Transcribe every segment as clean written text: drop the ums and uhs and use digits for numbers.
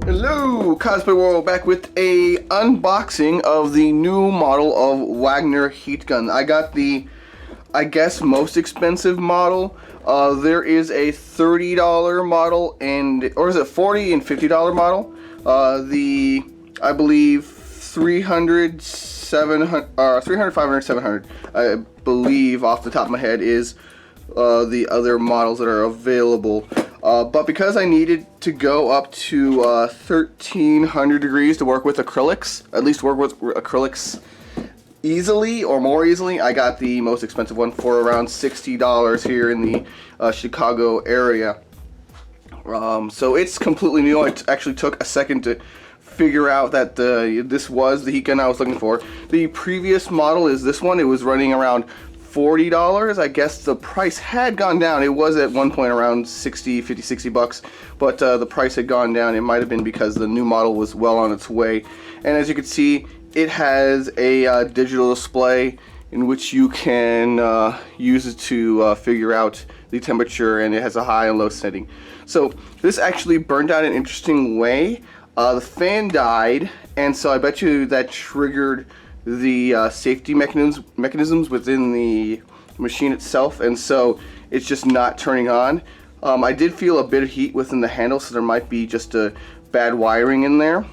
Hello, Cosplay World, back with a unboxing of the new model of Wagner heat gun. I got the, I guess, most expensive model. There is a $30 model and, or is it $40 and $50 model? I believe 300, 500, 700, I believe off the top of my head is the other models that are available. But because I needed to go up to 1300 degrees to work with acrylics, at least work with acrylics easily or more easily, I got the most expensive one for around $60 here in the Chicago area. So it's completely new. It actually took a second to figure out that this was the heat gun I was looking for. The previous model is this one. It was running around $40. I guess the price had gone down. It was at one point around 50, 60 bucks, but the price had gone down. It might have been because the new model was well on its way. And as you can see, it has a digital display in which you can use it to figure out the temperature, and it has a high and low setting. So this actually burned out in an interesting way. The fan died, and so I bet you that triggered the safety mechanisms within the machine itself, and so it's just not turning on. I did feel a bit of heat within the handle, so there might be just a bad wiring in there.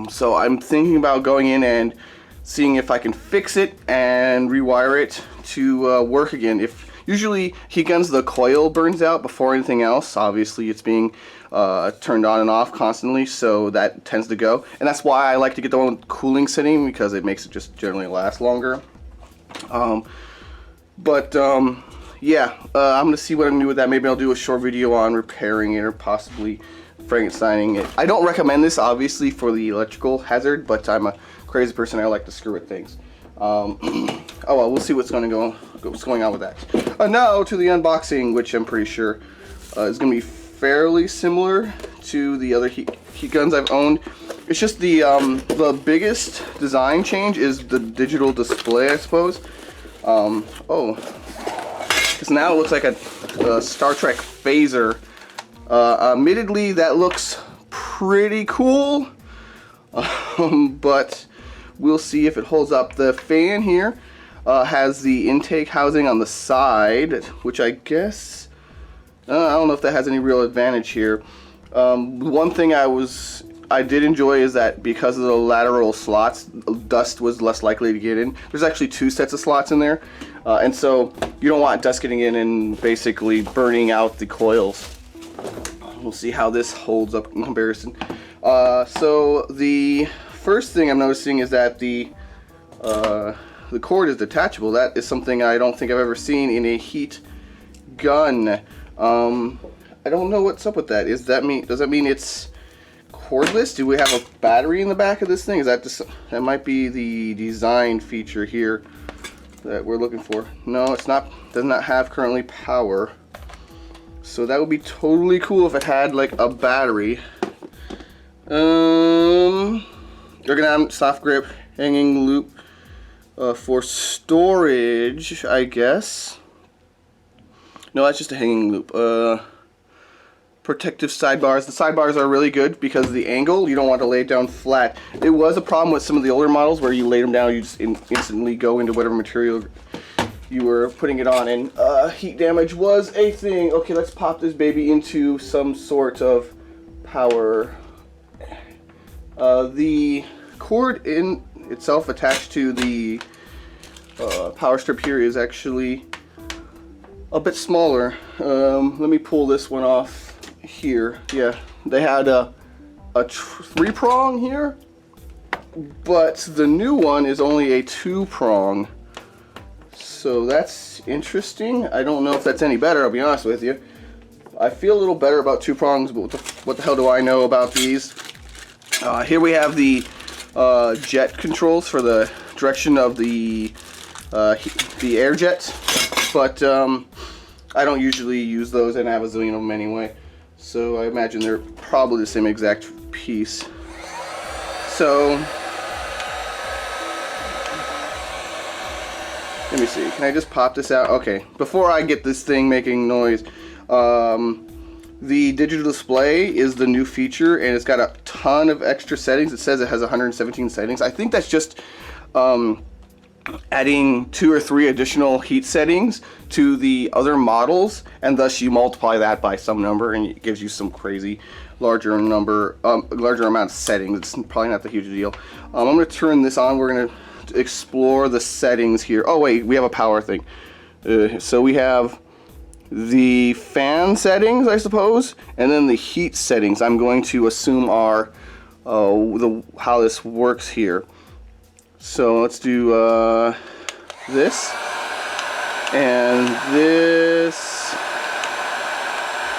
So I'm thinking about going in and seeing if I can fix it and rewire it to work again. Usually heat guns, the coil burns out before anything else. Obviously it's being turned on and off constantly, so that tends to go. And that's why I like to get the one with cooling setting, because it makes it just generally last longer. Yeah, I'm going to see what I can do with that. Maybe I'll do a short video on repairing it or possibly Frankensteining it. I don't recommend this, obviously, for the electrical hazard, but I'm a crazy person. I like to screw with things. Oh well, we'll see what's going on with that. Now to the unboxing, which I'm pretty sure is going to be fairly similar to the other heat guns I've owned. It's just the biggest design change is the digital display, I suppose. Because now it looks like a Star Trek phaser. Admittedly, that looks pretty cool, but we'll see if it holds up. The fan here has the intake housing on the side, which I guess, I don't know if that has any real advantage here. One thing I did enjoy is that because of the lateral slots, dust was less likely to get in. There's actually two sets of slots in there, and so you don't want dust getting in and basically burning out the coils. We'll see how this holds up in comparison. So the first thing I'm noticing is that the cord is detachable. That is something I don't think I've ever seen in a heat gun. I don't know what's up with that. Does that mean it's cordless? Do we have a battery in the back of this thing? Is that just, that might be the design feature here that we're looking for. No, it's not. Does not have currently power. So that would be totally cool if it had like a battery. Ergonomic soft grip hanging loop for storage, I guess. No, that's just a hanging loop. Protective sidebars. The sidebars are really good because of the angle. You don't want to lay it down flat. It was a problem with some of the older models where you laid them down, you just instantly go into whatever material you were putting it on, and heat damage was a thing. Okay, let's pop this baby into some sort of power. The cord in itself attached to the power strip here is actually a bit smaller. Let me pull this one off here. Yeah, they had a 3-prong here, but the new one is only a 2-prong. So that's interesting. I don't know if that's any better, I'll be honest with you. I feel a little better about 2 prongs, but what the hell do I know about these? Here we have the jet controls for the direction of the air jet, but I don't usually use those, and I have a zillion of them anyway. So I imagine they're probably the same exact piece. So Let me see. Can I just pop this out? Okay. Before I get this thing making noise, the digital display is the new feature, and it's got a ton of extra settings. It says it has 117 settings. I think that's just adding 2 or 3 additional heat settings to the other models, and thus you multiply that by some number, and it gives you some crazy larger amount of settings. It's probably not the huge deal. I'm going to turn this on. We're going to explore the settings here. Oh wait, we have a power thing. So we have the fan settings, I suppose, and then the heat settings. I'm going to assume are how this works here. So let's do this and this.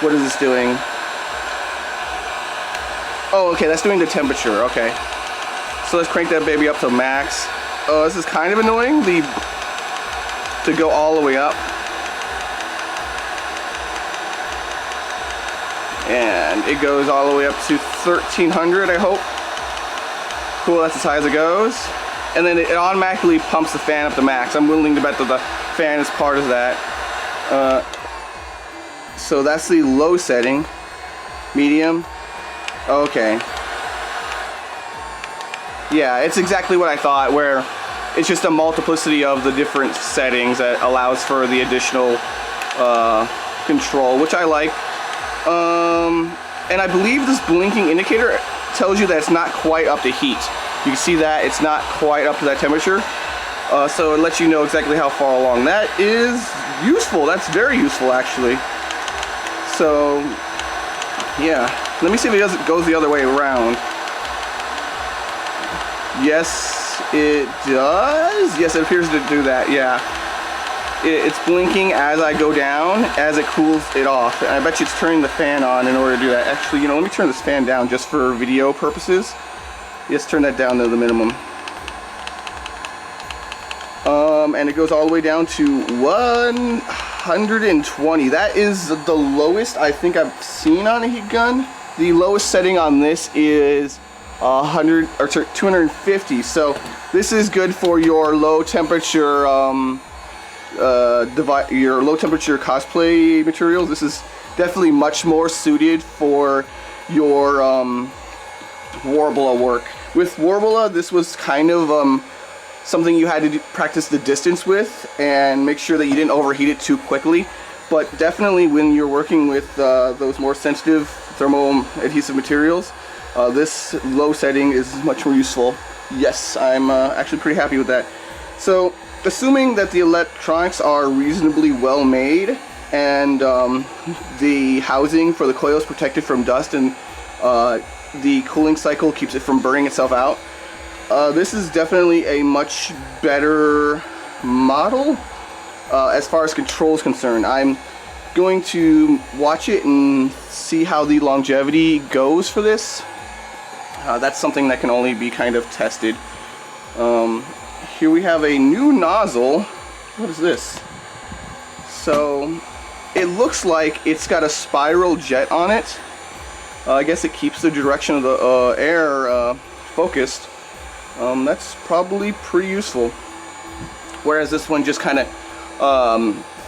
What is this doing? Oh, okay, that's doing the temperature. Okay, so let's crank that baby up to max. Oh, this is kind of annoying, to go all the way up. And it goes all the way up to 1300, I hope. Cool, that's as high as it goes. And then it automatically pumps the fan up to max. I'm willing to bet that the fan is part of that. So that's the low setting. Medium. Okay. Yeah, it's exactly what I thought, where it's just a multiplicity of the different settings that allows for the additional control, which I like. And I believe this blinking indicator tells you that it's not quite up to heat. You can see that it's not quite up to that temperature. So it lets you know exactly how far along. That is useful. That's very useful, actually. So, yeah. Let me see if it goes the other way around. Yes, it does. Yes, it appears to do that, yeah. It's blinking as I go down, as it cools it off. And I bet you it's turning the fan on in order to do that. Actually, let me turn this fan down just for video purposes. Let's turn that down to the minimum. And it goes all the way down to 120. That is the lowest I think I've seen on a heat gun. The lowest setting on this is 250. So this is good for your low temperature your low temperature cosplay materials. This is definitely much more suited for your Warbler work. With Warbler, this was kind of something you had to practice the distance with and make sure that you didn't overheat it too quickly. But definitely when you're working with those more sensitive thermal adhesive materials, this low setting is much more useful. Yes, I'm actually pretty happy with that. So, assuming that the electronics are reasonably well made and the housing for the coil is protected from dust and the cooling cycle keeps it from burning itself out, this is definitely a much better model as far as control is concerned. I'm going to watch it and see how the longevity goes for this. That's something that can only be kind of tested. Here we have a new nozzle. What is this? So it looks like it's got a spiral jet on it. I guess it keeps the direction of the air focused. That's probably pretty useful. Whereas this one just kind of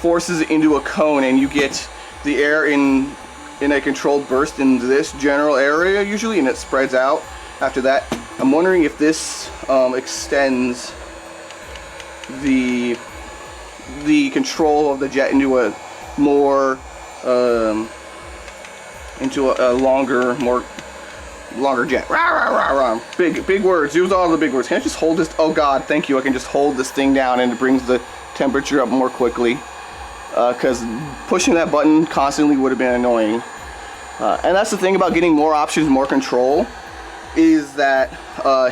forces it into a cone, and you get the air in a controlled burst in this general area usually, and it spreads out after that. I'm wondering if this extends the control of the jet into a more into a longer jet. Rah, rah, rah, rah. Big words. Use all the big words. Can I just hold this? Oh God, thank you. I can just hold this thing down and it brings the temperature up more quickly. Because pushing that button constantly would have been annoying. And that's the thing about getting more options, more control, is that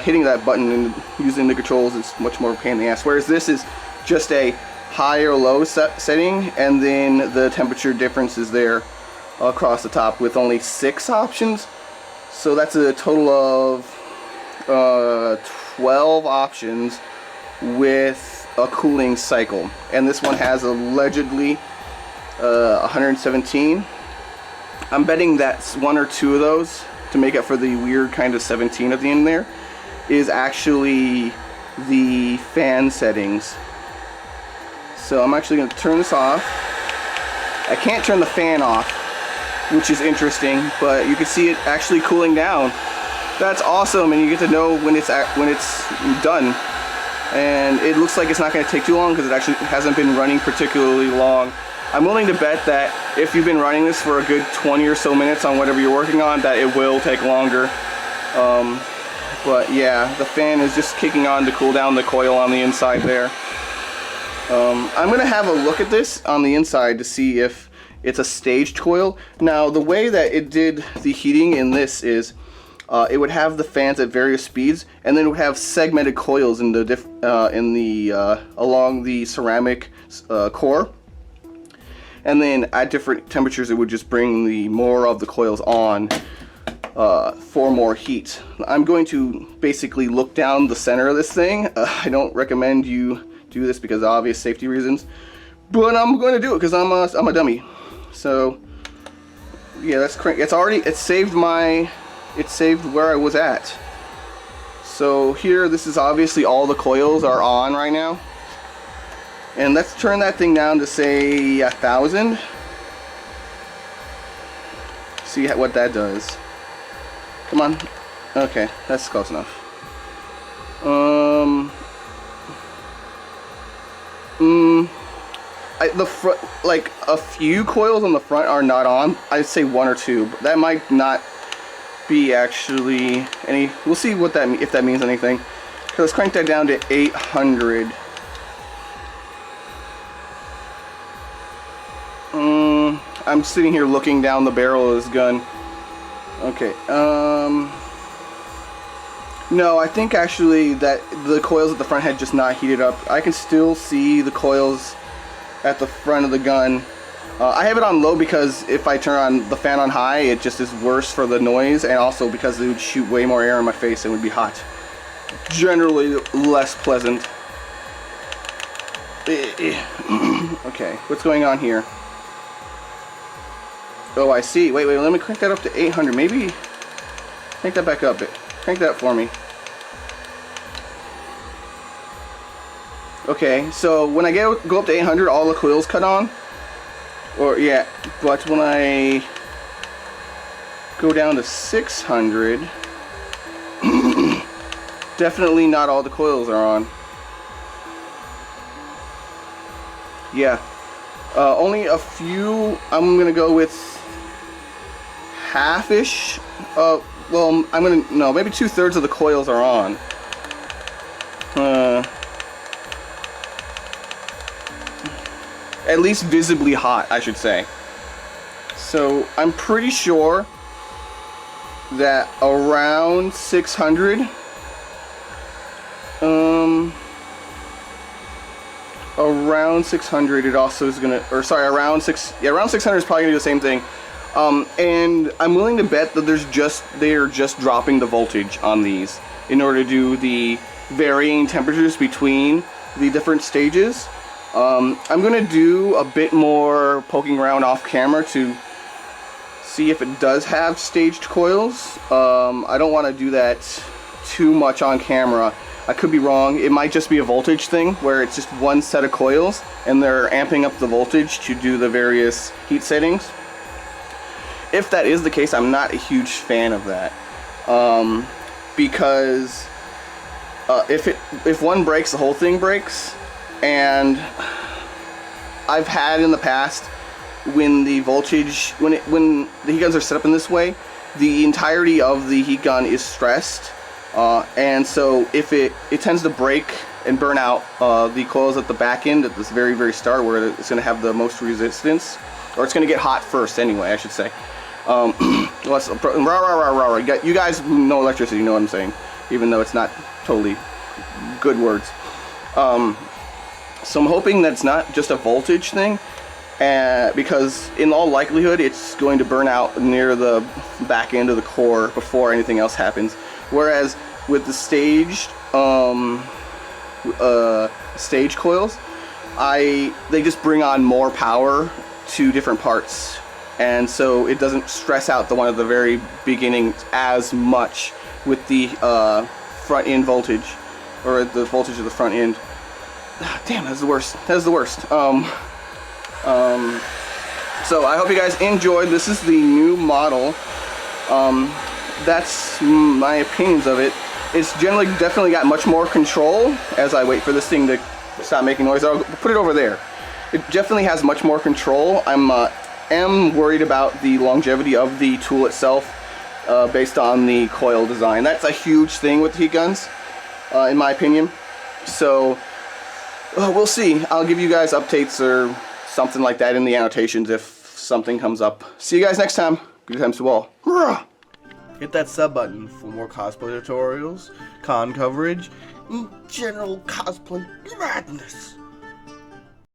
hitting that button and using the controls is much more pain in the ass. Whereas this is just a high or low setting, and then the temperature difference is there across the top with only 6 options. So that's a total of 12 options with a cooling cycle. And this one has allegedly 117. I'm betting that's 1 or 2 of those, to make up for the weird kind of 17 at the end there, is actually the fan settings. So I'm actually going to turn this off. I can't turn the fan off, which is interesting, but you can see it actually cooling down. That's awesome, and you get to know when it's done. And it looks like it's not going to take too long because it actually hasn't been running particularly long. I'm willing to bet that if you've been running this for a good 20 or so minutes on whatever you're working on, that it will take longer. But yeah, the fan is just kicking on to cool down the coil on the inside there. I'm going to have a look at this on the inside to see if it's a staged coil. Now, the way that it did the heating in this is it would have the fans at various speeds, and then it would have segmented coils in the along the ceramic core, and then at different temperatures it would just bring the more of the coils on for more heat. I'm going to basically look down the center of this thing. I don't recommend you do this because of obvious safety reasons, but I'm going to do it because I'm a dummy. So yeah, let's crank. It saved where I was at. So here, this is obviously all the coils are on right now, and let's turn that thing down to say 1,000. See what that does. Come on. Okay, that's close enough. The front, like a few coils on the front are not on. I'd say one or two, but that might not be actually any. We'll see what that if that means anything. So let's crank that down to 800. I'm sitting here looking down the barrel of this gun. Okay. No, I think actually that the coils at the front had just not heated up. I can still see the coils at the front of the gun. I have it on low because if I turn on the fan on high, it just is worse for the noise, and also because it would shoot way more air in my face and would be hot. Generally less pleasant. Okay, what's going on here? Oh, I see. Wait, let me crank that up to 800. Maybe crank that back up. Crank that for me. Okay, so when I go up to 800, all the coils cut on. Or yeah, but when I go down to 600, definitely not all the coils are on. Yeah, only a few. I'm gonna go with half-ish. Well, no, maybe 2/3 of the coils are on. At least visibly hot, I should say. So I'm pretty sure that around 600, around 600 it also is gonna, or sorry, around 600 is probably gonna do the same thing. And I'm willing to bet that they are just dropping the voltage on these in order to do the varying temperatures between the different stages. I'm gonna do a bit more poking around off camera to see if it does have staged coils. I don't want to do that too much on camera. I could be wrong. It might just be a voltage thing where it's just one set of coils and they're amping up the voltage to do the various heat settings. If that is the case, I'm not a huge fan of that, because if one breaks, the whole thing breaks. And I've had in the past when the voltage, when the heat guns are set up in this way, the entirety of the heat gun is stressed, and so if it tends to break and burn out the coils at the back end at this very, very start where it's going to have the most resistance, or it's going to get hot first anyway, I should say. You guys who know electricity know what I'm saying, even though it's not totally good words. So I'm hoping that's not just a voltage thing, because in all likelihood it's going to burn out near the back end of the core before anything else happens. Whereas with the staged stage coils, they just bring on more power to different parts, and so it doesn't stress out the one at the very beginning as much with the front end voltage, or the voltage of the front end. Damn, that's the worst. That's the worst. So I hope you guys enjoyed. This is the new model. That's my opinions of it. It's generally definitely got much more control. As I wait for this thing to stop making noise, I'll put it over there. It definitely has much more control. I'm am worried about the longevity of the tool itself, based on the coil design. That's a huge thing with heat guns, in my opinion. So we'll see. I'll give you guys updates or something like that in the annotations if something comes up. See you guys next time. Good times to all. Hit that sub button for more cosplay tutorials, con coverage, and general cosplay madness.